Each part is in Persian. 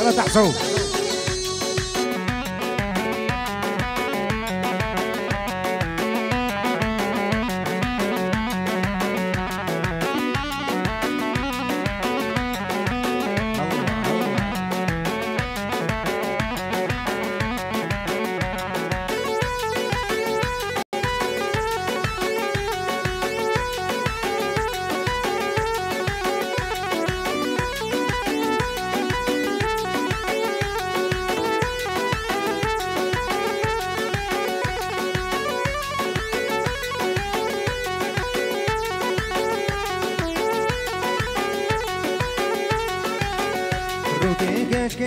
لا تحسوا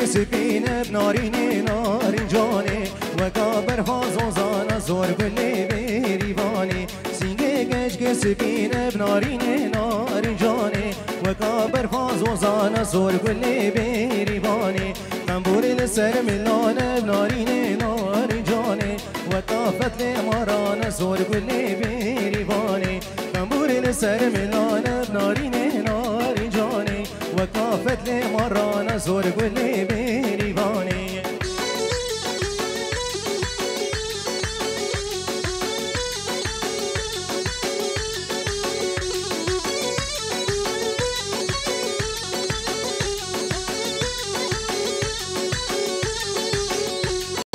سپینه بنارینه نارین جانه و کابر فازوزانه زور بله بریوانه سینگه گش که سپینه بنارینه نارین جانه و کابر فازوزانه زور بله بریوانه تنبوری لسر ملانه بنارینه نارین جانه و کافت لمارانه زور بله بریوانه تنبوری لسر ملانه بنارینه نارین جانه و کافت لمارانه زور بله بریوانه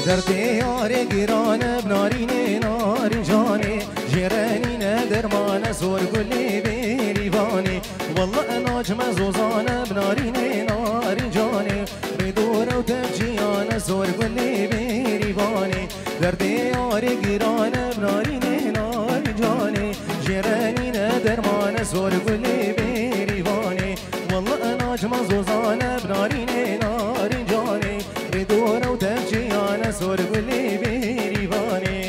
در دیار گیران بنارینه نارین جانه جرانینه درمان زور گلی بریوانه والله ناجم زوزانه بنارینه نارین جانه بدور و تبجیان زور گلی بریوانه در دیار گیران بنارینه نارین جانه جرانینه درمان زور گلی بریوانه والله ناجم زوزانه بنارینه نارین جانه بدور و تبجیان زور گلی بریوانه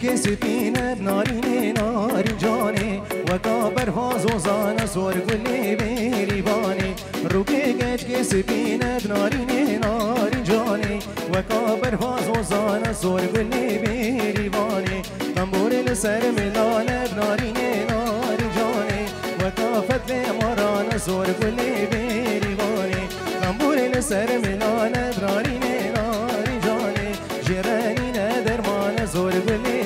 که سپینه بنارینه نارین جانه و کابر فازوزانه زور گلی بریوانه روکه گچ که سپینه بنارینه نارین جانه و کابر فازوزانه زور گلی بریوانه تنبوری لسر ملانه بنارینه نارین جانه و کافت لمارانه زور گلی بریوانه تنبوری لسر ملانه بنارینه نارین جانه جرانینه درمان زور گلی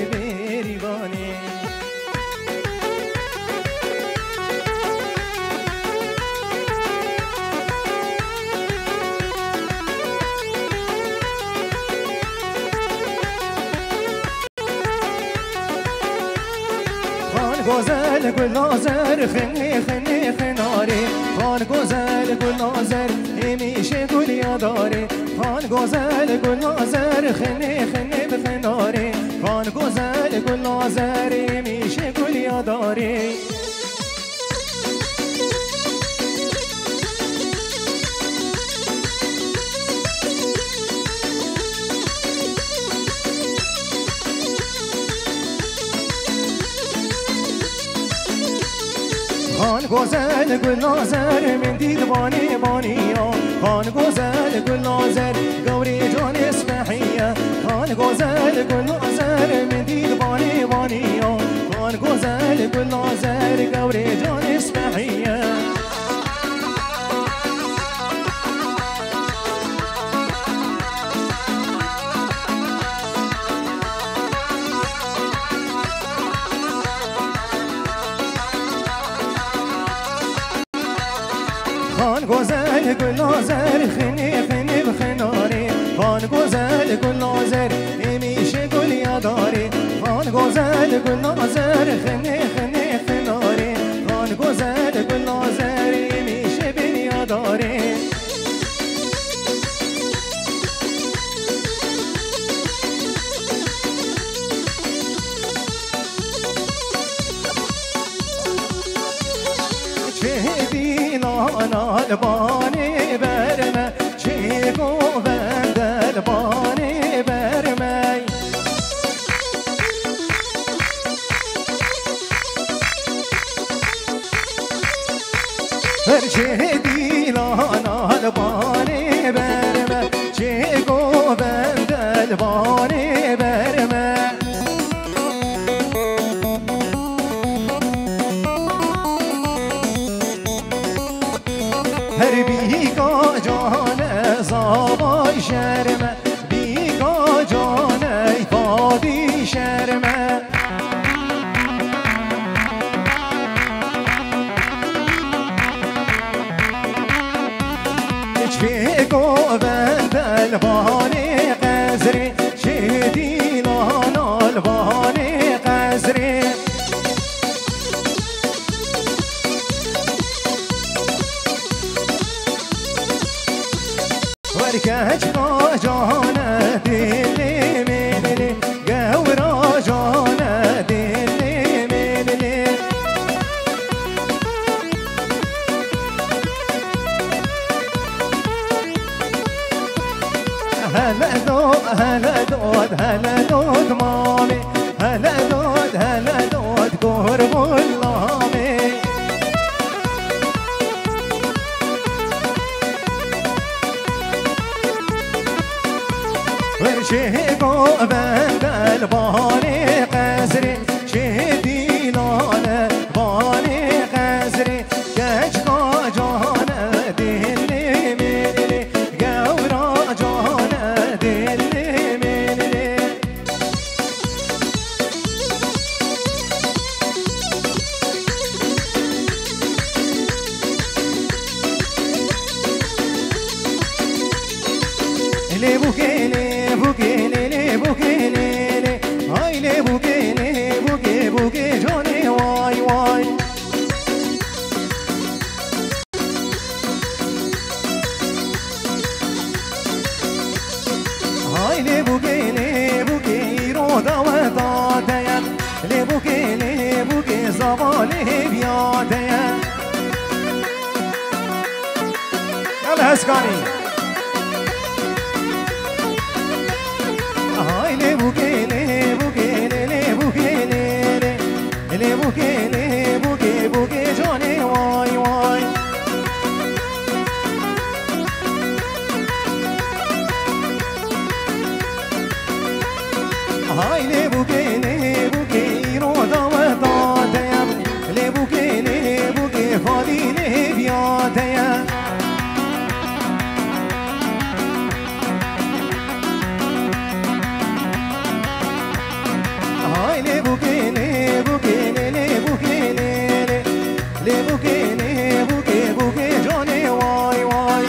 گوزل گل نازر خنی خنی خناری خان گوزل گل نازر همیشه گل یاداری خان گوزل گل نازر خنی خنی بخناری خان گوزل گل نازر همیشه گل یاداری خان گوزل گل نازر من دید بانی بانیا خان گوزل گل نازر گوری جان اسمحیه خان گوزل گل نازر من دید بانی بانیا خان گوزل گل نازر گوری جان اسمحیه خان گوزل گل نازر خنی خنی بخناری خان گوزل گل نازر همیشه گل یاداری خان گوزل گل نازر خنی خنی خناری خان گوزل گل نازر همیشه بین یاداری البانی برمه چی گوند البانی برمه هرچه دیلان الباني برمه چه گوبند الباني برمه هر بیگا جان زابای شرمه بیگا جان ایفادی شرمه چه گوبند الباني قزري چه دینان الباني قزري ورکج را جان دلی منلی گورا جان دلی منلی هلا دود مامي هلا دود قرب اللامي ورشه قوبند الباني قزري شه دینان الباني قزري گچکا جان دلی منلی گورا جان دلی منلی بوكي جوني واي واي هاي لبوكي رودا وداتيا لبوكي زبالي بياتيا يلا هسكاني هاي لبوكي بوكي جوني واي واي هاي لبوكي رودا وداتيا لبوكي فادي لبياتيا هاي لبوكي بوكي جوني واي واي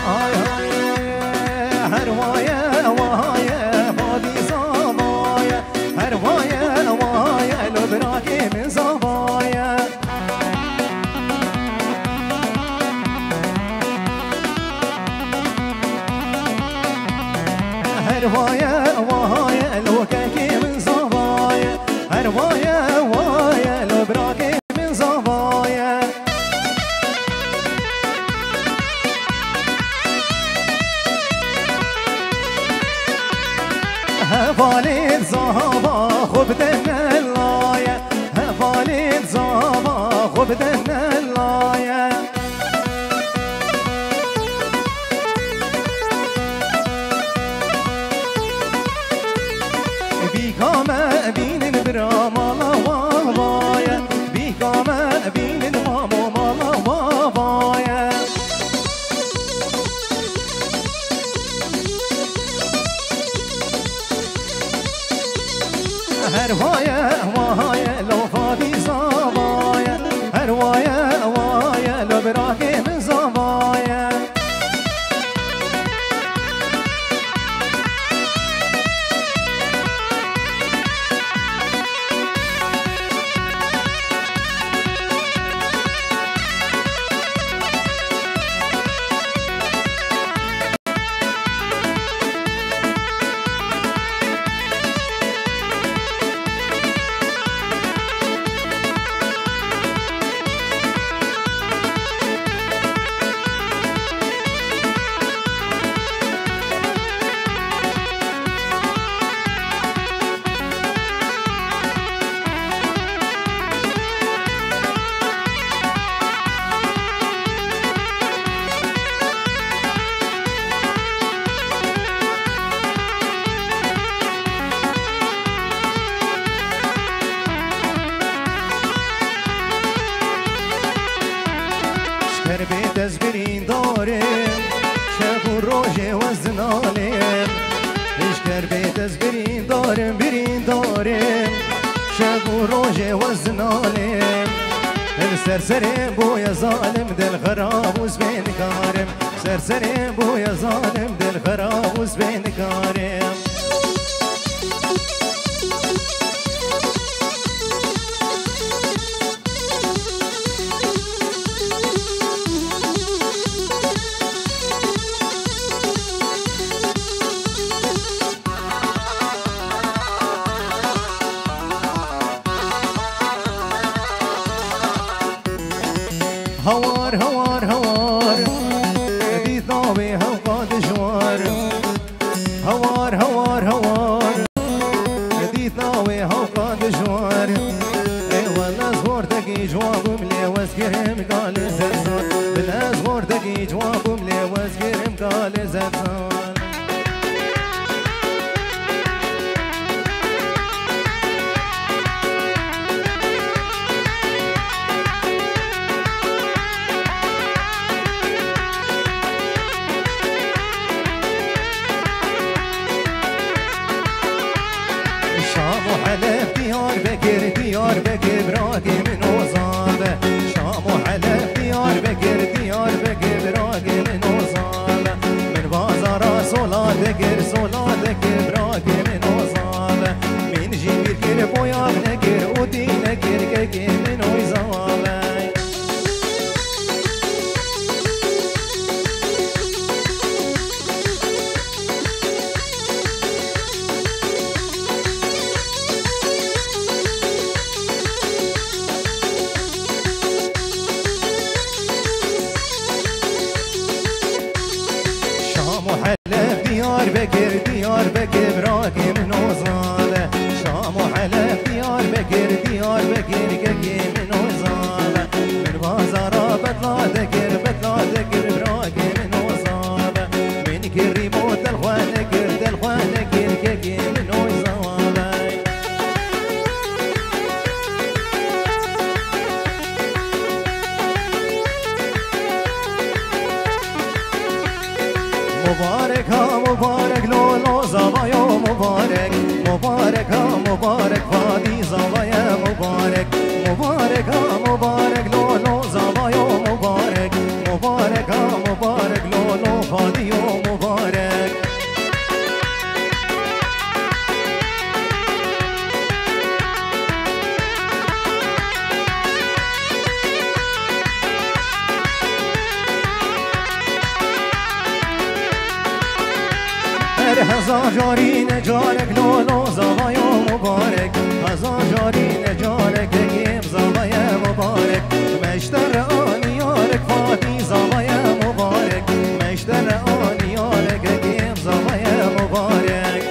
هاي هروايا وايا بادي صبايا هروايا وايا لو براكي من صبايا هروايا وايا لو كاكي من صبايا هروايا وايا لو براكي من صبايا هفاليت زابا خبدن اللايا هفاليت زابا خبدن اللايا بیکامه بینن برا مالا وابایا بیکامه بینن مامو مالا وابایا هر وایا لو فادی زابایا هر وایا لو براکی من زابایا دارم برین دارم شب و روژ وزنالم سرسرم بوی ظالم دل خراب و زبین کارم سرسرم بوی ظالم دل خراب و زبین کارم هوار هوار هوار دي ثوبي هوقات جوار هوار هوار هوار دي ثوبي هوقات جوار والله زور تقي جواب ملي واسكرم قال زرزور بلا زور تقي جواب ملي واسكرم قال زرزور حلب ديار بكر ديار بكر براقي من وصال شام وحلب ديار بكر ديار بكر براقي من وصال من بازار صولات ذكر صولات ذكر براقي من وصال من جيبير كر بويا نكر ودي نكر كي من وصال ديار بكر ديار بكر براقي من وصال شام وحلب ديار بكر ديار بكر كي من وصال من بازار بطلع ذكر بطلع ذكر براقي من وصال من كري موت الخوان ذكر الخوان ذكر كي من وصال مبارك ها مبارك لولو زوايا مبارك مبارك ها مبارك فادي زوايا مبارك مبارك ها مبارك لولو زوايا مبارك مبارك ها مبارك لولو فادي مبارك هزار جاری نجارك لولو زوايا مبارك هزار جاری نجارك كيم زوايا مبارك مشتر آنيارك فاتي زوايا مبارك مشتر آنيارك كيم زوايا مبارك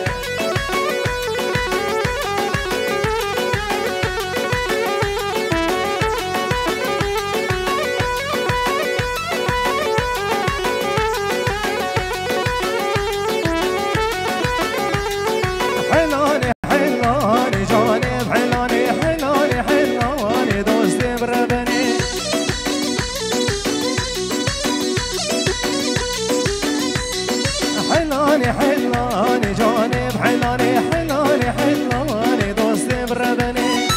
حلاني جانب حلاني حلاني حلاني دوستي بربني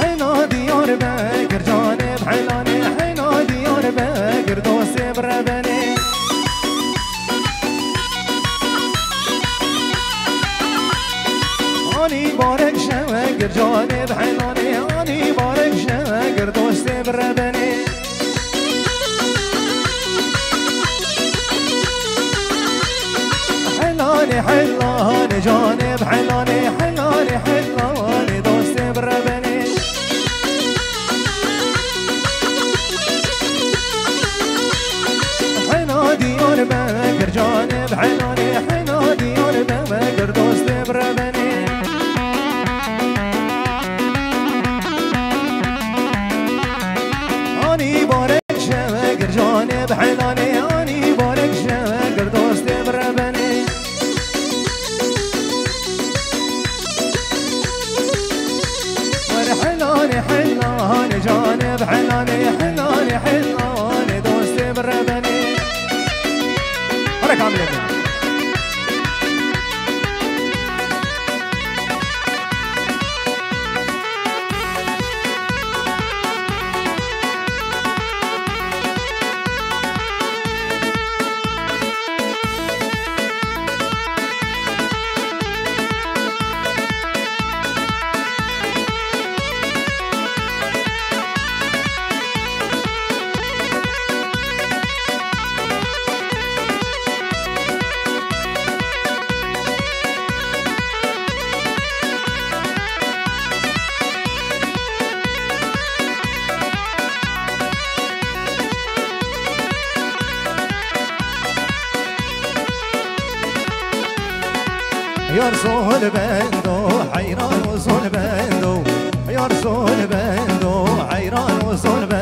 حنا ديار بكر جانب حلاني حنا ديار بكر دوستي بربني اني بارك شوكر جانب حلاني اني بارك شوكر دوستي بربني حلاني حلاني جانب حلاني حلاني حلاني دوستي بربني حنا ديار بكر جانب حلاني حنا ديار بكر دوستي بربني اني بارك شوكر جانب حلاني اني بارك شوكر دوستي بربني حلاني حلاني جانب حلاني حلاني حلاني دوستي بربني يرسل بندو حيران وصل بندو يرسل بندو حيران وصل بندو